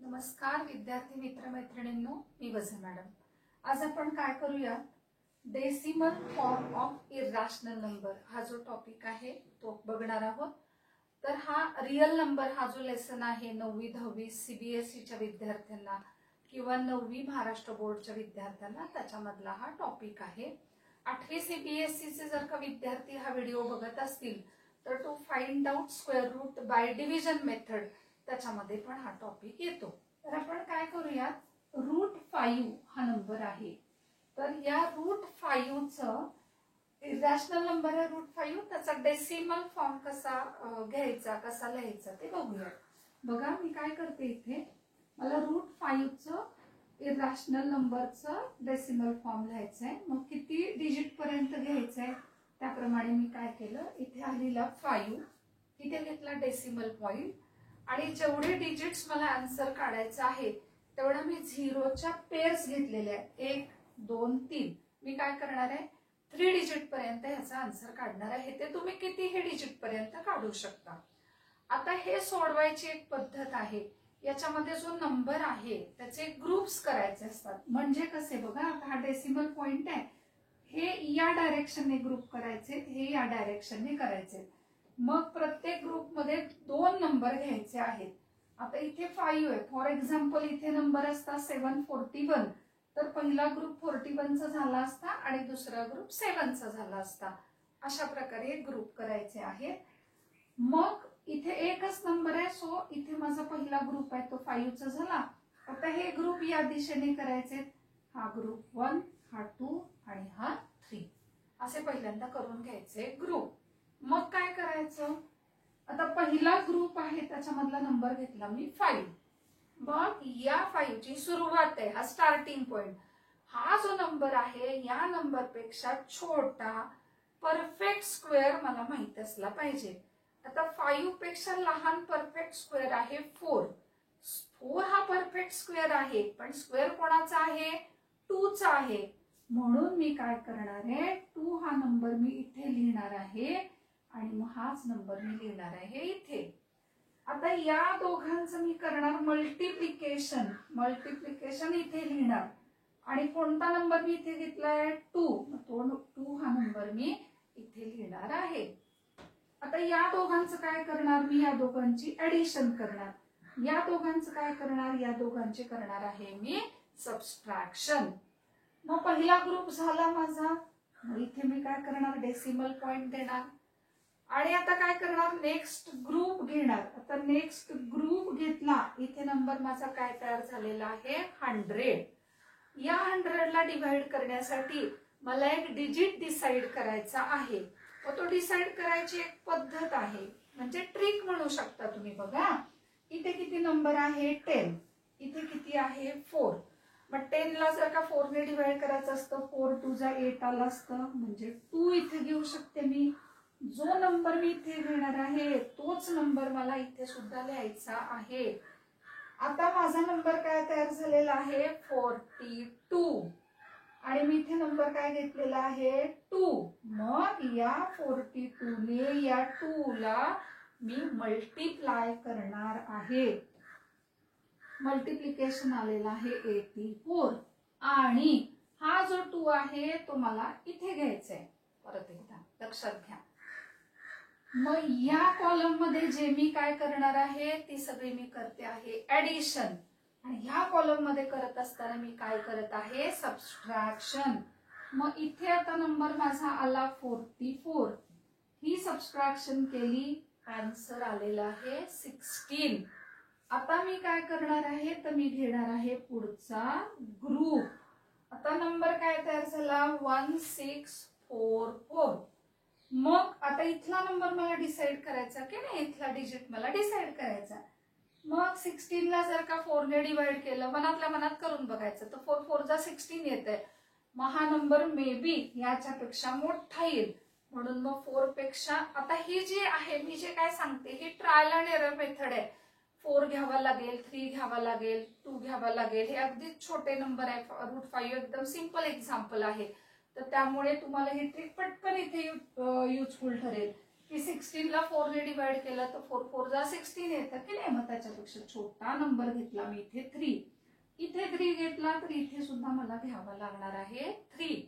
नमस्कार विद्यार्थी मित्र मैत्रिणींनो, मी वझे मॅडम। आज आपण काय करूया, decimal form of irrational number हा जो टॉपिक आहे तो बघणार आहोत। तर हा रियल नंबर हा जो लेसन आहे 9वी 10वी सीबीएसईच्या विद्यार्थ्यांना किंवा 9वी महाराष्ट्र बोर्डच्या विद्यार्थ्यांना त्याच्यामधला हा टॉपिक आहे। 8वी सीबीएसईचे जर का विद्यार्थी हा व्हिडिओ बघत असतील तर to find out square root by division method त्याच्यामध्ये पण हा टॉपिक येतो। तर आपण काय करूया, √5 हा नंबर आहे। तर या √5 चं इरॅशनल नंबर आहे √5, त्याचा डेसिमल फॉर्म कसा घ्यायचा, कसा लिहायचा ते बघूया। बघा मी काय करते, इथे मला √5 चं इरॅशनल नंबरचं डेसिमल फॉर्म लिहायचं आहे। मग किती डिजिट पर्यंत घ्यायचंय त्याप्रमाणे मी काय केलं, इथे आलेला 5, इथे घेतला डेसिमल पॉइंट आणि जेवढे डिजिट्स मला आन्सर काढायचं आहे तेवढा मी झिरोच्या पेअर्स घेतलेले आहेत, 1 2 3। मी काय करणार आहे, 3 डिजिट पर्यंत ह्याचा आन्सर काढणार आहे। ते तुम्ही कितीही डिजिट पर्यंत काढू शकता। आता हे सोडवायची एक पद्धत आहे, याच्यामध्ये जो नंबर आहे त्याचे ग्रुप्स करायचे असतात। म्हणजे कसे बघा, हा डेसिमल पॉइंट आहे, हे या डायरेक्शनने ग्रुप करायचे, हे या डायरेक्शनने करायचे। मग प्रत्येक ग्रुप मध्ये 2 नंबर घ्यायचे आहेत। आता इथे 5 आहे, फॉर एक्झाम्पल इथे नंबर असता 741, तर पहिला ग्रुप 41 चा झाला असता आणि दुसरा ग्रुप 7 चा झाला असता। अशा प्रकारे ग्रुप करायचे आहे। मग इथे एकच नंबर आहे, सो इथे माझा पहिला ग्रुप आहे तो 5 चा झाला। आता हे ग्रुप या दिशेने करायचे, हा ग्रुप 1, हा 2 आणि हा 3 असे पहिल्यांदा करून घ्यायचे ग्रुप। मग काय करायचं, आता पहिला ग्रुप आहे त्याच्यामधला नंबर घेतला मी 5। मग या 5 ची सुरुवात आहे, हा स्टार्टिंग पॉइंट। हा जो नंबर आहे या नंबर पेक्षा छोटा परफेक्ट स्क्वेअर मला माहित असला पाहिजे। आता 5 पेक्षा लहान परफेक्ट स्क्वेअर आहे 4। 4 हा परफेक्ट स्क्वेअर आहे, पण स्क्वेअर कोणाचा आहे, 2 चा आहे। म्हणून मी काय करणार आहे, 2 हा नंबर मी इथे लिहिणार आहे आणि मग हाच नंबर मी लिहिणार आहे इथे। आता या दोघांचं मी करणार मल्टिप्लिकेशन, मल्टिप्लिकेशन इथे लिहिणार आणि कोणता नंबर मी इथे घेतलाय, 2, तो 2 हा नंबर मी इथे लिहिणार आहे। आता या दोघांचं काय करणार, मी या दोघांची ऍडिशन करणार। या दोघांचं काय करणार, या दोघांचे करणार आहे मी सबस्ट्रॅक्शन। मग पहिला ग्रुप झाला माझा, मग इथे मी काय करणार, डेसिमल पॉइंट देणार आणि आता काय करणार, नेक्स्ट ग्रुप घेणार। आता नेक्स्ट ग्रुप घेतला, इथे नंबर माझा काय तयार झालेला आहे, 100। या 100 ला डिवाइड करण्यासाठी मला एक डिजिट डिसाइड करायचा आहे, व तो डिसाइड करायची एक पद्धत आहे, म्हणजे ट्रिक म्हणू शकता तुम्ही। बघा इथे किती नंबर आहे, 10, इथे किती आहे, 4। मग 10 ला जर का 4 ने डिवाइड करायचं असतं, 4 2 जा 8 आलं असतं, म्हणजे 2 इथे घेऊ शकते मी। जो नंबर मी इथे घेणार आहे तोच नंबर मला इथे सुद्धा लिहायचा आहे। आता माझा नंबर काय तयार झालेला आहे, 42 आणि मी इथे नंबर काय घेतलेला आहे, 2। मग या 42 ने या 2 ला मी मल्टिप्लाय करणार आहे। मल्टिप्लिकेशन आलेला आहे 84 आणि हा जो 2 आहे तो मला इथे घ्यायचा आहे। परत एकदा लक्षात घ्या, मग या कॉलम मध्ये जे मी काय करणार आहे ती सगळी मी करते आहे ऍडिशन, आणि ह्या कॉलम मध्ये करत असताना मी काय करत आहे, सबस्ट्रॅक्शन। मग इथे आता नंबर माझा आला 44, ही सबस्ट्रॅक्शन केली, आन्सर आलेला आहे 16। आता मी काय करणार आहे, तर मी घेणार आहे पुढचा ग्रुप। आता नंबर काय तयार झाला, 1644। मग आता इथला नंबर मला डिसाइड करायचा की नाही, इथला डिजिट मला डिसाइड करायचा। मग 16 ला जर का 4 ने डिवाइड केलं, मनातल्या मनात करून बघायचं, तर 4 4 जा 16 येतंय। मग हा नंबर मे बी याच्यापेक्षा मोठा येईल, म्हणून मग 4 पेक्षा, आता ही जी आहे मी जे काय सांगते ही ट्रायल अँड एरर मेथड आहे। 4 घ्यावा लागेल, 3 घ्यावा लागेल, 2 घ्यावा लागेल, हे अगदीच छोटे नंबर आहे। √5 एकदम सिंपल एक्झाम्पल आहे, तर त्यामुळे तुम्हाला ही ट्रिक पटकन इथे युजफुल ठरेल। की 16 ला 4 ने डिवाइड केलं तर 4 4 जा 16 येतं की नाही. मग त्याच्यापेक्षा छोटा नंबर घेतला मी इथे 3. इथे 3 घेतला तर इथे सुद्धा मला घ्यावा लागणार आहे 3.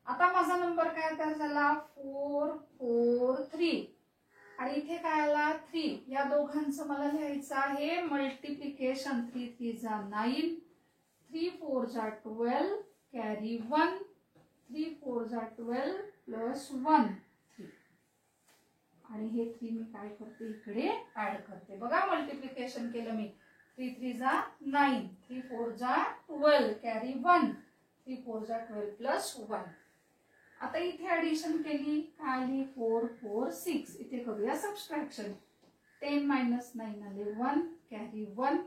आता माझा नंबर काय तयार झाला 4 4 3 आणि इथे काय आला 3. या दोघांचं मला लिहायचं आहे मल्टिप्लिकेशन. 3 3 जा 9, 3 4 जा 12 कॅरी 1, 3 4 जा 12 प्लस 1 3. आणि हे 3 मी काय करते इकडे ऍड करते. बघा मल्टिप्लिकेशन केलं मी. 3 3 जा 9, 3 4 जा 12 कॅरी 1, 3 4 जा 12 प्लस 1. आता इथे ऍडिशन केली काय आली 4 4 6. इथे करूया सबट्रॅक्शन. 10 मायनस 9 आले 1 कॅरी 1,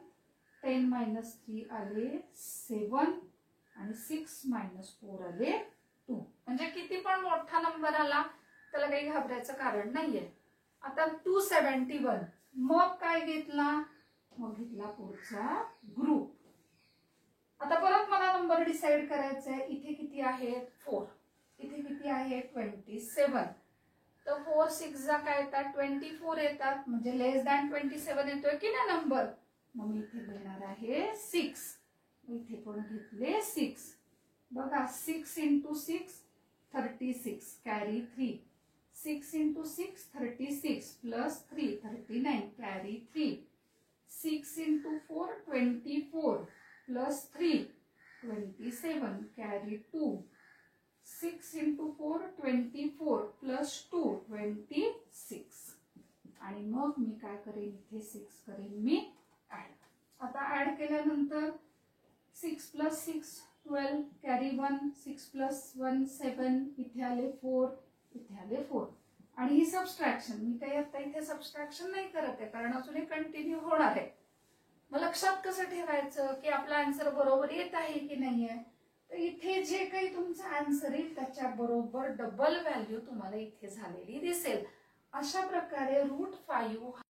10 मायनस 3 आले 7 आणि 6 मायनस 4 आले 2. म्हणजे किती पण मोठा नंबर आला त्याला काही घाबरायचं कारण नाहीये. आता 271. मग काय घेतला, मग घेतला पुढचा ग्रुप. आता परत मला नंबर डिसाइड करायचा आहे. इथे किती आहेत 4, इथे किती आहे 27. तर 4 6 जा काय येतात 24 येतात. म्हणजे लेस दॅन 27 येतोय की नाही नंबर. मग मी इथे घेणार आहे 6. इथे पण घेतले 6. बघा 6 into 6 36 carry 3, 6 into 6 36 plus 3 39 carry 3, 6 into 4 24 plus 3 27 carry 2, 6 into 4 24 plus 2 26. आणि मग मी काय करेन इथे 6 करेन मी ऍड. आता ऍड केल्यानंतर 6 प्लस 6 12 कॅरी 1, 6 प्लस 1 7, इथे आले 4, इथे आले 4. आणि ही सबट्रॅक्शन मी काही आता इथे सबट्रॅक्शन नाही करत आहे कारण अजून हे कंटिन्यू होणार आहे. मग लक्षात कसं ठेवायचं की आपला आन्सर बरोबर येत आहे की नाहीये. तर इथे जे काही तुमचा आन्सर येईल त्याच्या बरोबर डबल व्हॅल्यू तुम्हाला इथे झालेली दिसेल. अशा प्रकारे √5